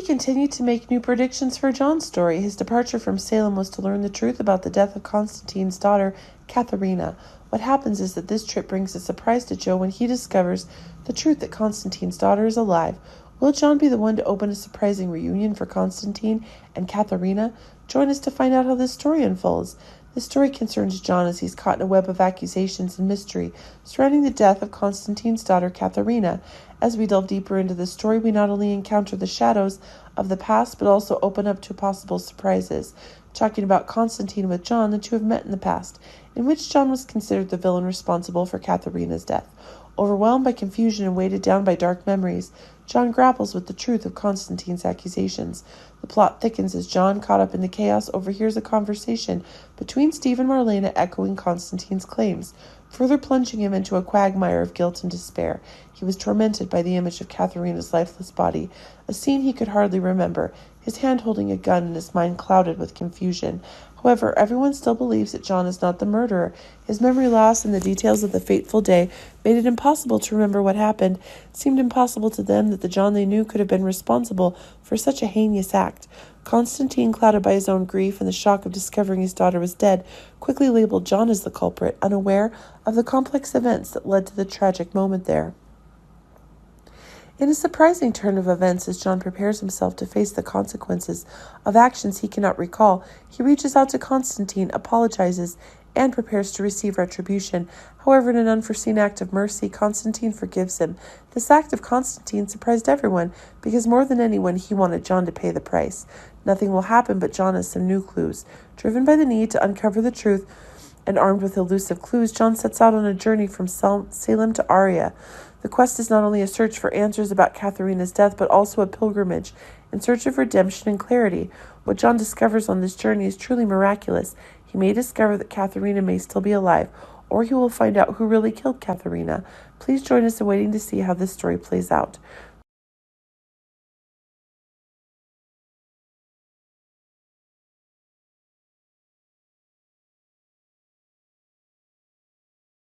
continued to make new predictions for John's story. His departure from Salem was to learn the truth about the death of Konstantin's daughter, Catharina. What happens is that this trip brings a surprise to Joe when he discovers the truth that Konstantin's daughter is alive. Will John be the one to open a surprising reunion for Konstantin and Catharina? Join us to find out how this story unfolds. This story concerns John as he's caught in a web of accusations and mystery surrounding the death of Konstantin's daughter, Catharina. As we delve deeper into this story, we not only encounter the shadows of the past, but also open up to possible surprises. Talking about Konstantin with John, the two have met in the past, in which John was considered the villain responsible for Catharina's death. Overwhelmed by confusion and weighted down by dark memories, John grapples with the truth of Konstantin's accusations. The plot thickens as John, caught up in the chaos, overhears a conversation between Steve and Marlena echoing Konstantin's claims, further plunging him into a quagmire of guilt and despair. He was tormented by the image of Catharina's lifeless body, a scene he could hardly remember, his hand holding a gun and his mind clouded with confusion. However, everyone still believes that John is not the murderer. His memory loss and the details of the fateful day made it impossible to remember what happened. It seemed impossible to them that the John they knew could have been responsible for such a heinous act. Konstantin, clouded by his own grief and the shock of discovering his daughter was dead, quickly labeled John as the culprit, unaware of the complex events that led to the tragic moment there. In a surprising turn of events, as John prepares himself to face the consequences of actions he cannot recall, he reaches out to Konstantin, apologizes, and prepares to receive retribution. However, in an unforeseen act of mercy, Konstantin forgives him. This act of Konstantin surprised everyone, because more than anyone, he wanted John to pay the price. Nothing will happen, but John has some new clues. Driven by the need to uncover the truth, and armed with elusive clues, John sets out on a journey from Salem to Aria. The quest is not only a search for answers about Catharina's death, but also a pilgrimage in search of redemption and clarity. What John discovers on this journey is truly miraculous. He may discover that Catharina may still be alive, or he will find out who really killed Catharina. Please join us in waiting to see how this story plays out.